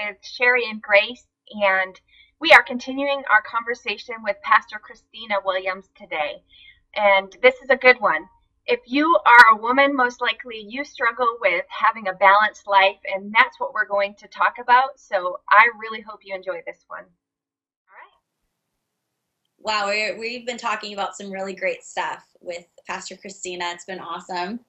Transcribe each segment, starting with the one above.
with Sherry and Grace, and we are continuing our conversation with Pastor Christina Williams today. And this is a good one. If you are a woman, most likely you struggle with having a balanced life, and that's what we're going to talk about. So I really hope you enjoy this one. All right. Wow, we've been talking about some really great stuff with Pastor Christina. It's been awesome.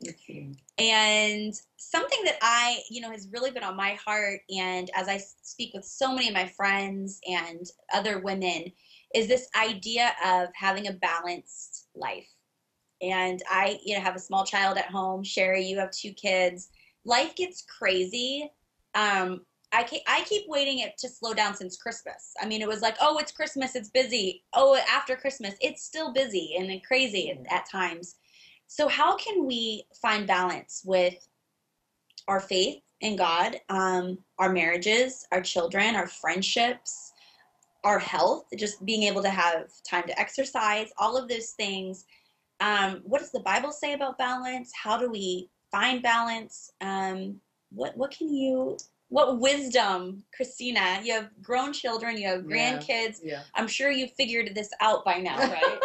And something that has really been on my heart, and as I speak with so many of my friends and other women, is this idea of having a balanced life. And I, have a small child at home. Sherry, you have 2 kids. Life gets crazy. I keep waiting it to slow down since Christmas. I mean, it was like, oh, it's Christmas, it's busy. Oh, after Christmas, it's still busy and crazy at times. So how can we find balance with our faith in God, our marriages, our children, our friendships, our health, just being able to have time to exercise, all of those things? What does the Bible say about balance? How do we find balance? What wisdom, Christina? You have grown children, you have grandkids. Yeah. I'm sure you figured this out by now, right?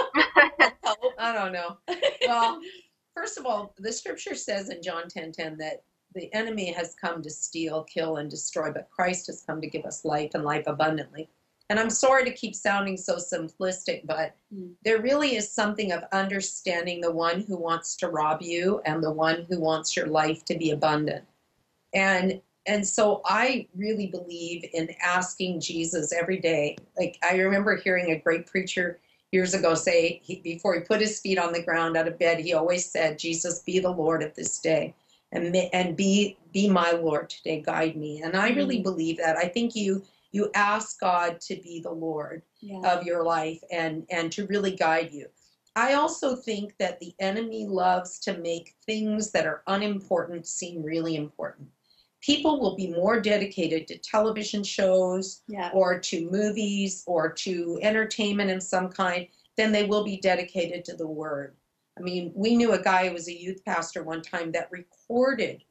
I don't know. Well, first of all, the scripture says in John 10:10 that the enemy has come to steal, kill, and destroy, but Christ has come to give us life and life abundantly. And I'm sorry to keep sounding so simplistic, but there really is something of understanding the one who wants to rob you and the one who wants your life to be abundant. And so I really believe in asking Jesus every day. Like, I remember hearing a great preacher years ago say, before he put his feet on the ground out of bed, he always said, Jesus, be the Lord of this day, and be my Lord today, guide me. And I really believe that. I think you ask God to be the Lord of your life and to really guide you. I also think that the enemy loves to make things that are unimportant seem really important. People will be more dedicated to television shows or to movies or to entertainment of some kind than they will be dedicated to the Word. I mean, we knew a guy who was a youth pastor one time that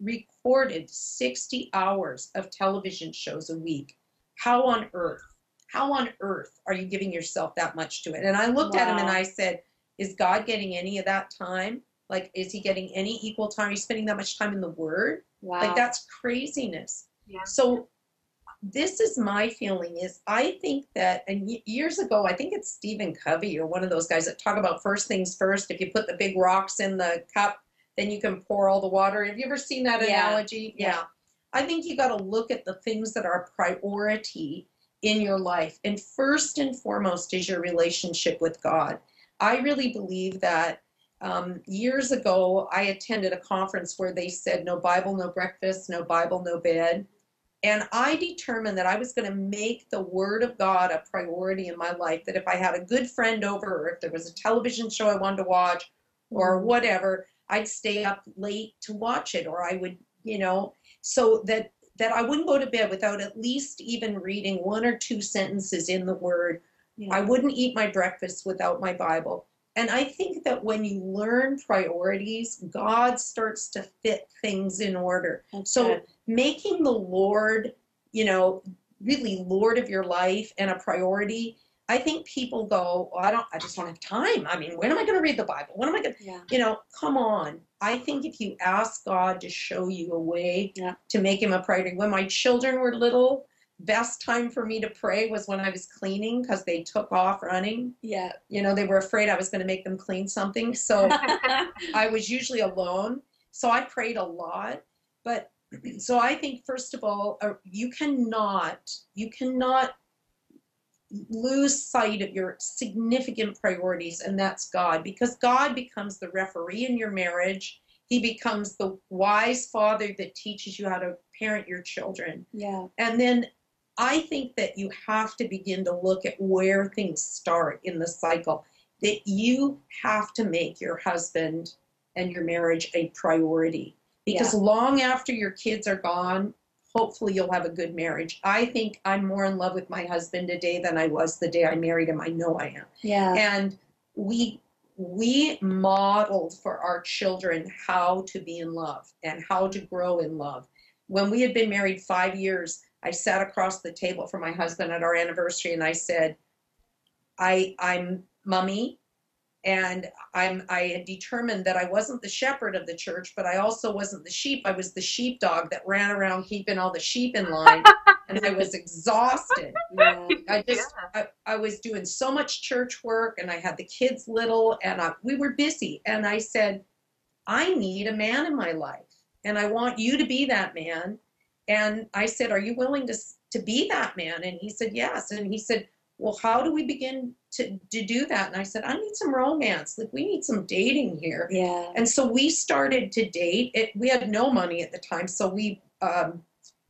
recorded 60 hours of television shows a week. How on earth are you giving yourself that much to it? And I looked at him and I said, is God getting any of that time? Like, is he getting any equal time? Are you spending that much time in the Word? Wow. Like, that's craziness. Yeah. So this is my feeling is I think that, and years ago, I think it's Stephen Covey or one of those guys that talk about first things first. If you put the big rocks in the cup, then you can pour all the water. Have you ever seen that analogy? Yeah. I think you got to look at the things that are priority in your life. And first and foremost is your relationship with God. I really believe that years ago, I attended a conference where they said, no Bible, no breakfast, no Bible, no bed. And I determined that I was going to make the Word of God a priority in my life, that if I had a good friend over, or if there was a television show I wanted to watch, or whatever, I'd stay up late to watch it, or I would, so that I wouldn't go to bed without at least even reading 1 or 2 sentences in the Word. Yeah. I wouldn't eat my breakfast without my Bible. And I think that when you learn priorities, God starts to fit things in order. That's so good. Making the Lord, really Lord of your life and a priority, I think people go, I just don't have time. I mean, when am I going to read the Bible? When am I going to, come on. I think if you ask God to show you a way to make him a priority. When my children were little, best time for me to pray was when I was cleaning because they took off running. Yeah. They were afraid I was going to make them clean something. So I was usually alone. So I prayed a lot. But so I think, first of all, you cannot lose sight of your significant priorities, and that's God, because God becomes the referee in your marriage. He becomes the wise father that teaches you how to parent your children. Yeah. And then I think that you have to begin to look at where things start in the cycle, that you have to make your husband and your marriage a priority. Because long after your kids are gone, hopefully you'll have a good marriage. I think I'm more in love with my husband today than I was the day I married him. I know I am. Yeah. And we modeled for our children how to be in love and how to grow in love. When we had been married 5 years, I sat across the table from my husband at our anniversary and I said, I'm Mummy, and I had determined that I wasn't the shepherd of the church, but I also wasn't the sheep. I was the sheepdog that ran around keeping all the sheep in line, and I was exhausted. Yeah. I was doing so much church work, and I had the kids little, and we were busy. And I said, I need a man in my life, and I want you to be that man. And I said, are you willing to be that man? And he said, yes. And he said, well, how do we begin to do that? And I said, I need some romance. Like, we need some dating here. Yeah. And so we started to date. We had no money at the time. So we,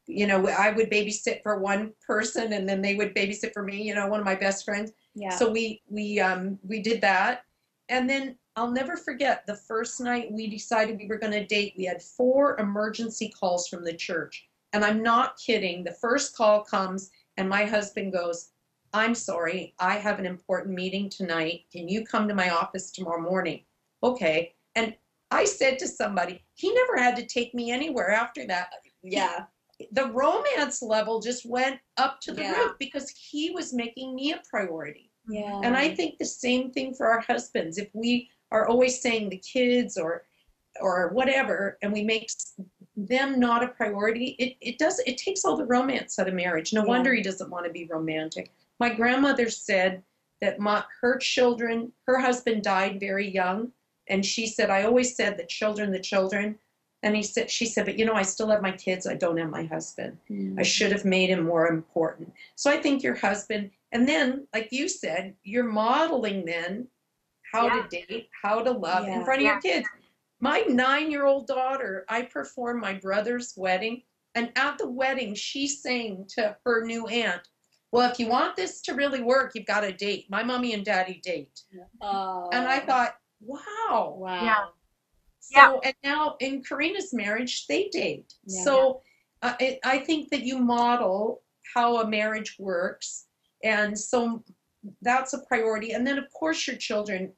you know, I would babysit for one person and then they would babysit for me, you know, one of my best friends. Yeah. So we did that. And then I'll never forget the first night we decided we were going to date. We had 4 emergency calls from the church. And I'm not kidding. The first call comes and my husband goes, I'm sorry, I have an important meeting tonight. Can you come to my office tomorrow morning? Okay. And I said to somebody, he never had to take me anywhere after that. Yeah. The romance level just went up to the Yeah. roof because he was making me a priority. Yeah. And I think the same thing for our husbands. If we are always saying the kids or whatever, and we make them not a priority, it takes all the romance out of marriage. No wonder he doesn't want to be romantic. My grandmother said that her husband died very young, and she said, I always said the children. And she said, but you know, I still have my kids. I don't have my husband. I should have made him more important. So I think your husband, and then, like you said, you're modeling then how to date, how to love in front of your kids. My 9-year-old daughter, I performed my brother's wedding, and at the wedding, she's saying to her new aunt, well, if you want this to really work, you've got to date. My mommy and daddy date. Oh. And I thought, wow. Wow. Yeah. So, and now in Karina's marriage, they date. Yeah. So I think that you model how a marriage works. And so that's a priority. And then, of course, your children.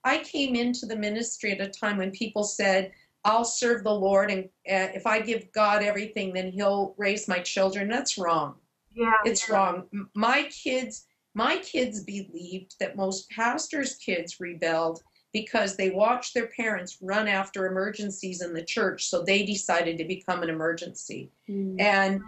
I came into the ministry at a time when people said, I'll serve the Lord, and if I give God everything, then he'll raise my children. That's wrong. Yeah. It's wrong. My kids believed that most pastors' kids rebelled because they watched their parents run after emergencies in the church, so they decided to become an emergency. And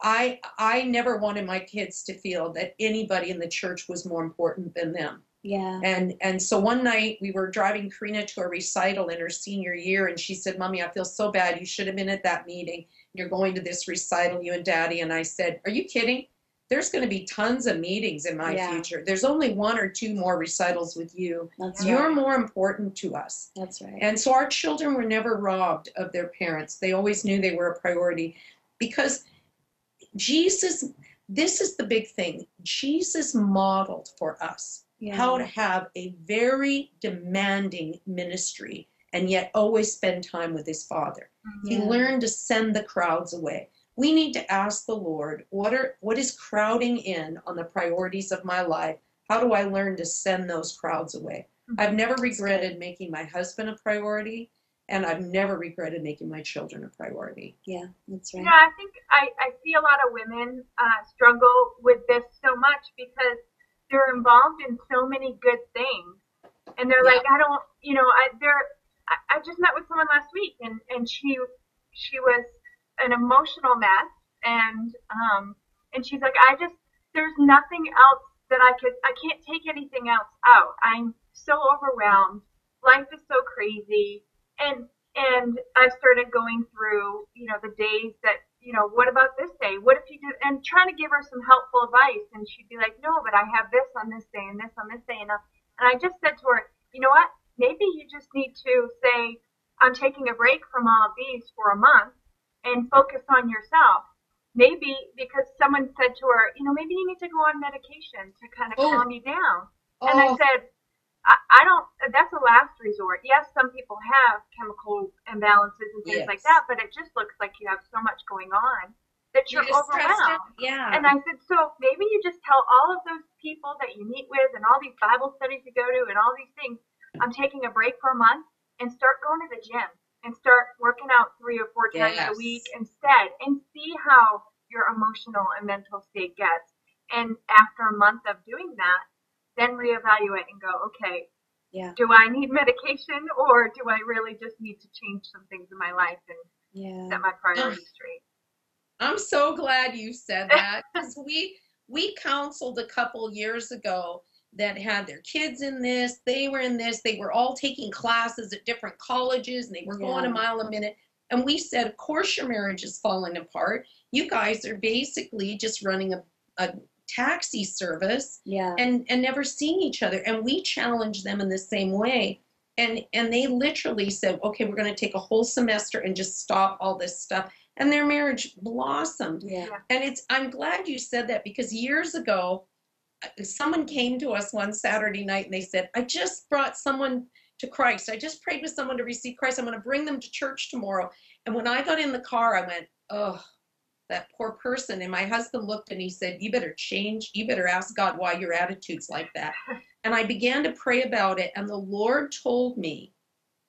I never wanted my kids to feel that anybody in the church was more important than them. Yeah. And so one night we were driving Karina to a recital in her senior year, and she said, Mommy, I feel so bad. You should have been at that meeting. You're going to this recital, you and Daddy. And I said, are you kidding? There's going to be tons of meetings in my future. There's only 1 or 2 more recitals with you. You're more important to us. That's right. And so our children were never robbed of their parents. They always knew they were a priority because Jesus, this is the big thing. Jesus modeled for us how to have a very demanding ministry and yet always spend time with his Father. He learned to send the crowds away. We need to ask the Lord, what is crowding in on the priorities of my life? How do I learn to send those crowds away? I've never regretted making my husband a priority, and I've never regretted making my children a priority. Yeah, that's right. Yeah, I think I see a lot of women struggle with this so much because they're involved in so many good things, and they're like, I don't, you know, I just met with someone last week, and she was an emotional mess, and she's like, there's nothing else that I can't take anything else out. I'm so overwhelmed. Life is so crazy, and I started going through, you know, the days that, you know, what about this day? What if you do? And trying to give her some helpful advice, and she'd be like, no, but I have this on this day and this on this day, and I just said to her, you know what? Maybe you just need to say, I'm taking a break from all of these for a month and focus on yourself. Maybe because someone said to her, you know, maybe you need to go on medication to kind of calm you down. And I said, I don't, that's a last resort. Yes, some people have chemical imbalances and things like that, but it just looks like you have so much going on that you're overwhelmed. And I said, so maybe you just tell all of those people that you meet with and all these Bible studies you go to and all these things, I'm taking a break for a month, and start going to the gym and start working out 3 or 4 times a week instead, and see how your emotional and mental state gets. And after a month of doing that, then reevaluate and go, okay, Yeah. do I need medication, or do I really just need to change some things in my life and Yeah. set my priorities straight? I'm so glad you said that, because we counseled a couple years ago that had their kids in this, they were in this, they were all taking classes at different colleges, and they were going a mile a minute. And we said, of course your marriage is falling apart. You guys are basically just running a taxi service and never seeing each other. And we challenged them in the same way. And they literally said, okay, we're going to take a whole semester and just stop all this stuff. And their marriage blossomed. Yeah. And I'm glad you said that, because years ago, someone came to us one Saturday night and they said, I just brought someone to Christ. I just prayed with someone to receive Christ. I'm going to bring them to church tomorrow. And when I got in the car, I went, oh, that poor person. And my husband looked and he said, you better change. You better ask God why your attitude's like that. And I began to pray about it. And the Lord told me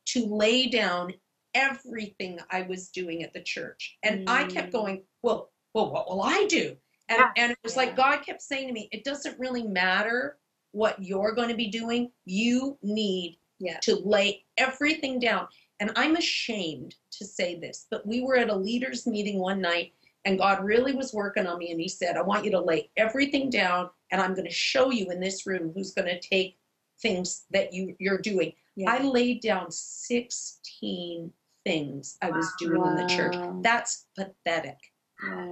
to lay down everything I was doing at the church. And I kept going, well, what will I do? And it was like God kept saying to me, it doesn't really matter what you're going to be doing. You need to lay everything down. And I'm ashamed to say this, but we were at a leaders meeting one night, and God really was working on me. And he said, I want you to lay everything down, and I'm going to show you in this room who's going to take things that you're doing. I laid down 16 things I was doing in the church. That's pathetic.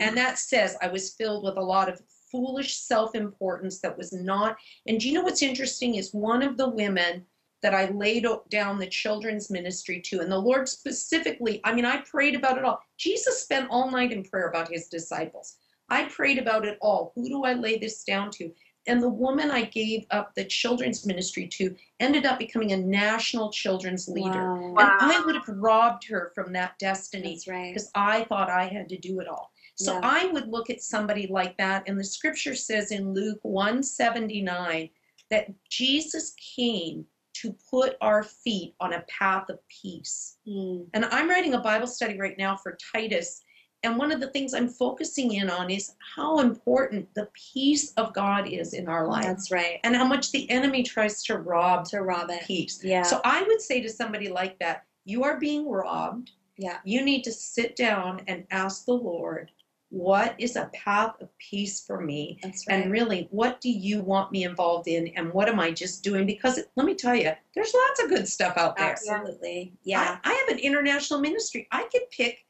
And that says I was filled with a lot of foolish self-importance that was not. And do you know what's interesting is one of the women that I laid down the children's ministry to, and the Lord specifically, I mean, I prayed about it all. Jesus spent all night in prayer about his disciples. I prayed about it all. Who do I lay this down to? And the woman I gave up the children's ministry to ended up becoming a national children's leader. Wow. And I would have robbed her from that destiny. That's right. Because I thought I had to do it all. So I would look at somebody like that, and the scripture says in Luke 1:79 that Jesus came to put our feet on a path of peace. And I'm writing a Bible study right now for Titus, and one of the things I'm focusing in on is how important the peace of God is in our life. That's right. And how much the enemy tries to rob it. peace. Yeah. So I would say to somebody like that, you are being robbed. Yeah. You need to sit down and ask the Lord, what is a path of peace for me? That's right. And really, what do you want me involved in? And what am I just doing? Because let me tell you, there's lots of good stuff out there. Absolutely. Yeah. I have an international ministry. I could pick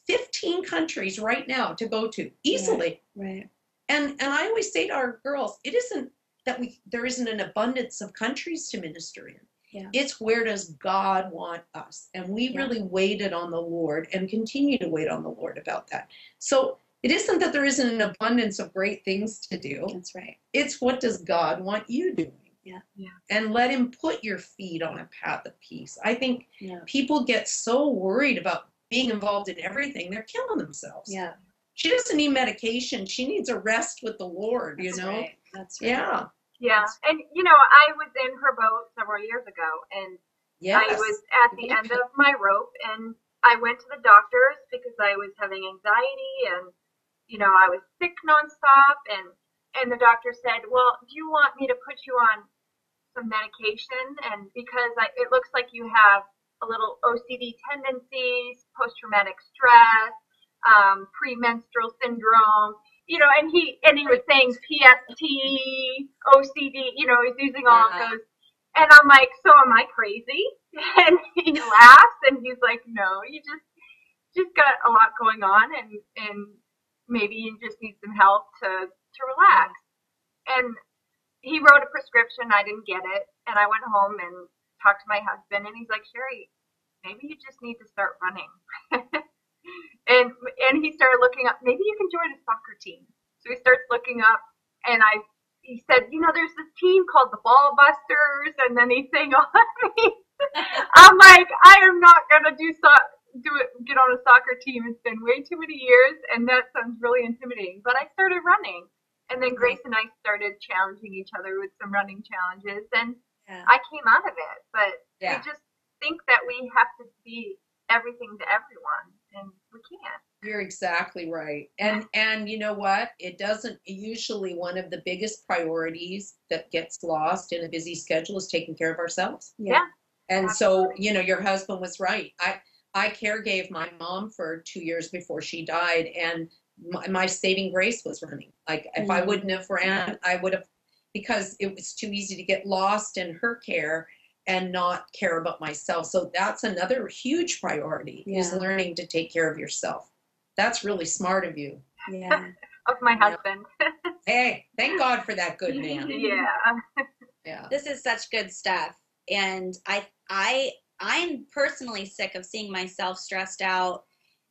15 countries right now to go to easily. Right. And I always say to our girls, it isn't that there isn't an abundance of countries to minister in. Yeah. It's where does God want us? And we really waited on the Lord and continue to wait on the Lord about that. So it isn't that there isn't an abundance of great things to do. That's right. It's what does God want you doing? Yeah. And let him put your feet on a path of peace. I think people get so worried about being involved in everything, they're killing themselves. Yeah. She doesn't need medication. She needs a rest with the Lord, That's you know? Right. That's right. Yeah. Yeah, and I was in her boat several years ago, and I was at the end of my rope, and I went to the doctors because I was having anxiety, and I was sick nonstop, and the doctor said, well, do you want me to put you on some medication? And because it looks like you have a little OCD tendencies, post-traumatic stress, premenstrual syndrome, and he was saying PST, OCD, he's using all of those. And I'm like, so am I crazy? And he laughs and he's like, no, you just got a lot going on, and maybe you just need some help to relax. And he wrote a prescription. I didn't get it. And I went home and talked to my husband, and he's like, Sherry, maybe you just need to start running. And he started looking up, maybe you can join a soccer team. So he starts looking up, and he said, there's this team called the Ball Busters, and then he sang on me. I'm like, I am not gonna get on a soccer team. It's been way too many years, and that sounds really intimidating. But I started running, and then Grace and I started challenging each other with some running challenges, and I came out of it. But we just think that we have to be everything to everyone, and we can't. You're exactly right. And you know what? It doesn't usually one of the biggest priorities that gets lost in a busy schedule is taking care of ourselves. Yeah. And so, you know, your husband was right. I care gave my mom for 2 years before she died, and my saving grace was running. Like if I wouldn't have ran, I would have, because it was too easy to get lost in her care and not care about myself. So that's another huge priority is learning to take care of yourself. That's really smart of you. Yeah. Of my husband. Hey, thank God for that good man. Yeah. Yeah. This is such good stuff. And I'm personally sick of seeing myself stressed out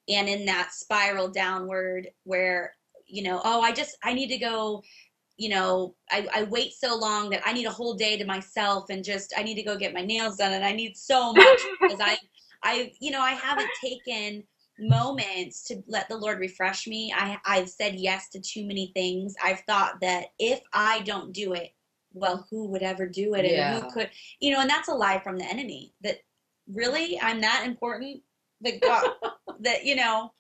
and in that spiral downward where, you know, oh, I need to go, you know, I wait so long that I need a whole day to myself and just, I need to go get my nails done and I need so much because you know, I haven't taken moments to let the Lord refresh me. I've said yes to too many things. I've thought that if I don't do it, well, who would ever do it? And who could, you know, and that's a lie from the enemy that really I'm that important that God, that, you know,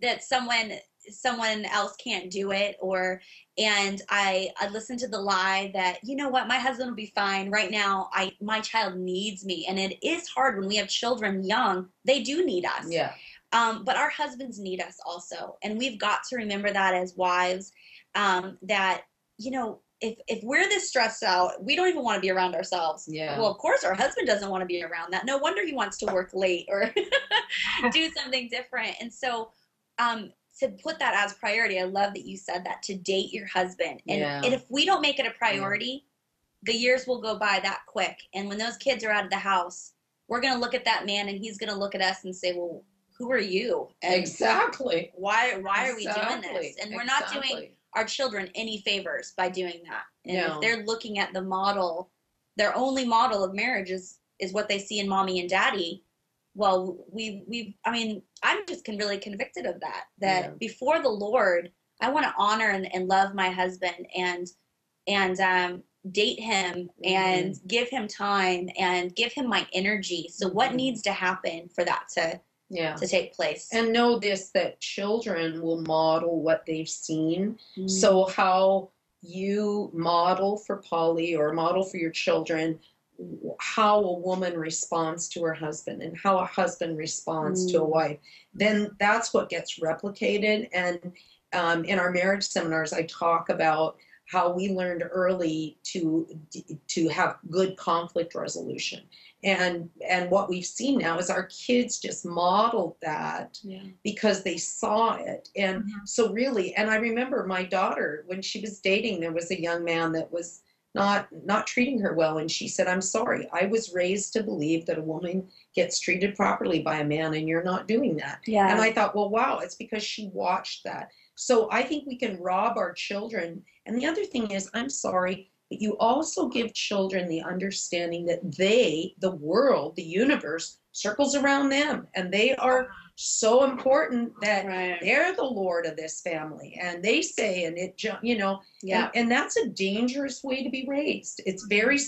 that someone else can't do it, or and I listened to the lie that, you know what, my husband will be fine right now. My child needs me, and it is hard when we have children young. They do need us. Yeah. But our husbands need us also, and we've got to remember that as wives, that, you know, if we're this stressed out, we don't even want to be around ourselves. Yeah. Well, of course, our husband doesn't want to be around that. No wonder he wants to work late or do something different. And so, to put that as priority, I love that you said that, to date your husband. And if we don't make it a priority, the years will go by that quick. And when those kids are out of the house, we're going to look at that man and he's going to look at us and say, well, who are you? And exactly. Why are we doing this? And we're not doing our children any favors by doing that. And if they're looking at the model, their only model of marriage is what they see in mommy and daddy. Well, I mean, I'm just really convicted of that before the Lord, I want to honor and love my husband and date him and give him time and give him my energy. So what needs to happen for that to take place? And know this, that children will model what they've seen. So how you model for Polly or model for your children how a woman responds to her husband and how a husband responds to a wife, then that's what gets replicated. And in our marriage seminars, I talk about how we learned early to have good conflict resolution. And what we've seen now is our kids just modeled that because they saw it. And so really, and I remember my daughter, when she was dating, there was a young man that was not treating her well. And she said, I'm sorry, I was raised to believe that a woman gets treated properly by a man and you're not doing that. Yeah. And I thought, well, wow, it's because she watched that. So I think we can rob our children. And the other thing is, I'm sorry, but you also give children the understanding that the world, the universe, circles around them. And they are so important that they're the Lord of this family. And they say, and it, you know, and that's a dangerous way to be raised. It's very,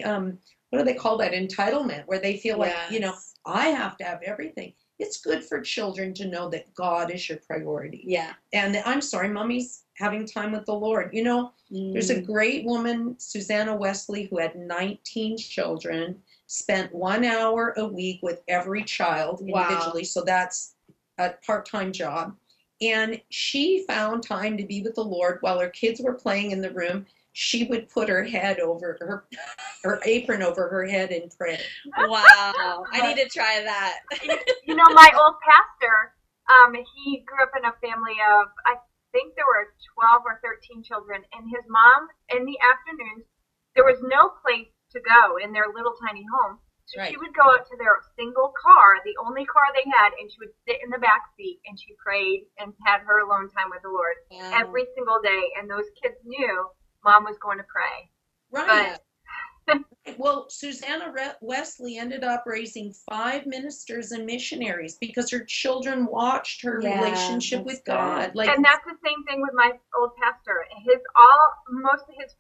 what do they call that? Entitlement, where they feel like, you know, I have to have everything. It's good for children to know that God is your priority. Yeah. And I'm sorry, mommy's having time with the Lord. You know, there's a great woman, Susanna Wesley, who had 19 children, spent 1 hour a week with every child individually. So that's a part-time job. And she found time to be with the Lord while her kids were playing in the room. She would put her head over her apron over her head and pray. Wow. I need to try that. You know, my old pastor, he grew up in a family of, I think there were 12 or 13 children, and his mom, in the afternoons, there was no place to go in their little tiny home. So she would go out to their single car, the only car they had, and she would sit in the back seat and she prayed and had her alone time with the Lord every single day. And those kids knew Mom was going to pray. Right. Well, Susanna Wesley ended up raising 5 ministers and missionaries because her children watched her relationship with God. Like, and that's the same thing with my old pastor. Most of his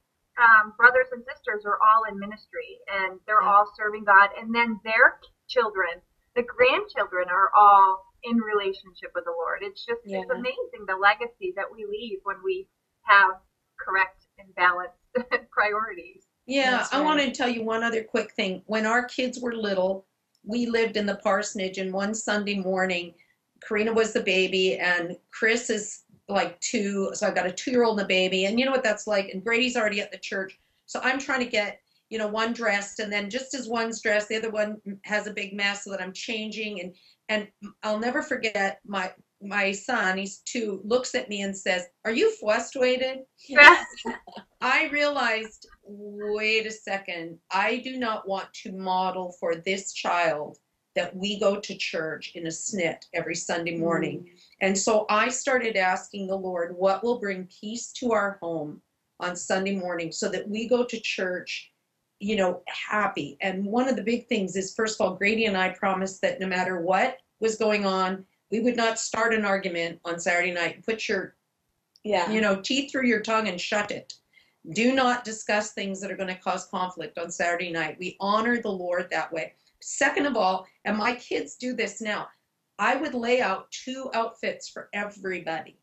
brothers and sisters are all in ministry, and they're all serving God. And then their children, the grandchildren, are all in relationship with the Lord. It's just, Yeah. it's amazing the legacy that we leave when we have correct and balanced priorities. Yeah, That's I want right. to tell you one other quick thing. When our kids were little, we lived in the parsonage, and one Sunday morning, Karina was the baby, and Chris is like 2, so I've got a 2-year-old and a baby, and you know what that's like, and Brady's already at the church, so I'm trying to get, one dressed, and then just as one's dressed, the other one has a big mess, so that I'm changing, and I'll never forget my son, he's 2, looks at me and says, "Are you frustrated?" I realized, wait a second, I do not want to model for this child that we go to church in a snit every Sunday morning. And so I started asking the Lord, what will bring peace to our home on Sunday morning so that we go to church, happy. And one of the big things is, first of all, Grady and I promised that no matter what was going on, we would not start an argument on Saturday night. Put your teeth through your tongue and shut it. Do not discuss things that are going to cause conflict on Saturday night. We honor the Lord that way. Second of all, and my kids do this now, I would lay out 2 outfits for everybody.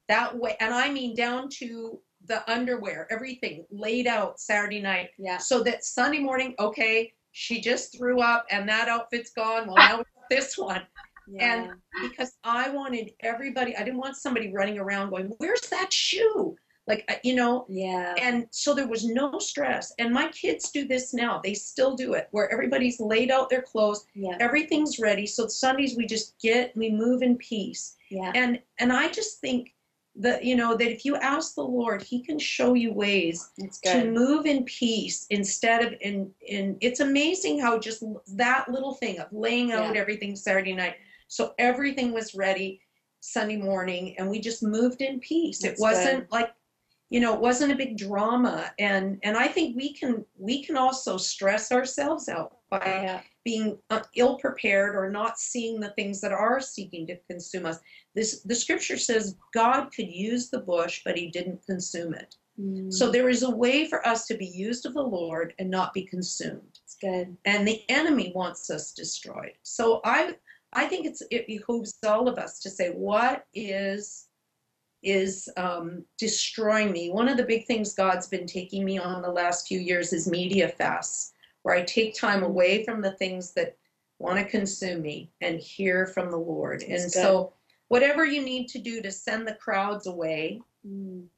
That way, and I mean down to the underwear, everything laid out Saturday night. Yeah. So that Sunday morning, okay, she just threw up and that outfit's gone. Well, now we got this one. Yeah. And because I wanted everybody, I didn't want somebody running around going, "Where's that shoe?" Yeah. And so there was no stress. And my kids do this now. They still do it, where everybody's laid out their clothes. Yeah. Everything's ready. So Sundays we move in peace. Yeah. And I just think that, that if you ask the Lord, he can show you ways to move in peace instead of in it's amazing how just that little thing of laying out everything Saturday night. So everything was ready Sunday morning, and we just moved in peace. It wasn't like, it wasn't a big drama. And I think we can also stress ourselves out by being ill prepared or not seeing the things that are seeking to consume us. The scripture says God could use the bush, but he didn't consume it. So there is a way for us to be used of the Lord and not be consumed. It's good. And the enemy wants us destroyed. So I think it behooves all of us to say, what is destroying me? One of the big things God's been taking me on the last few years is media fasts, where I take time away from the things that want to consume me and hear from the Lord. So whatever you need to do to send the crowds away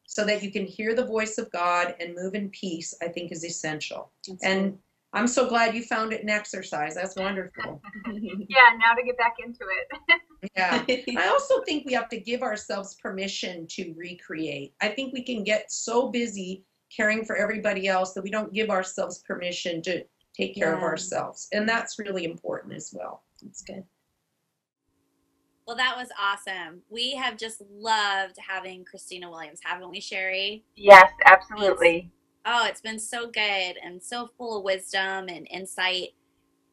so that you can hear the voice of God and move in peace, I think is essential. And I'm so glad you found it in exercise. That's wonderful. Yeah, now to get back into it. Yeah. I also think we have to give ourselves permission to recreate. I think we can get so busy caring for everybody else that we don't give ourselves permission to take care of ourselves. And that's really important as well. That's good. Well, that was awesome. We have just loved having Christina Williams, haven't we, Sherry? Yes, absolutely. It's been so good and so full of wisdom and insight.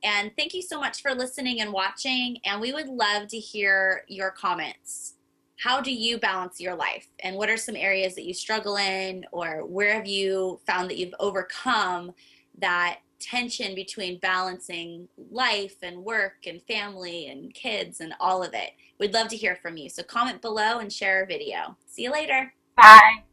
And thank you so much for listening and watching. And we would love to hear your comments. How do you balance your life? And what are some areas that you struggle in? Or where have you found that you've overcome that tension between balancing life and work and family and kids and all of it? We'd love to hear from you. So comment below and share our video. See you later. Bye.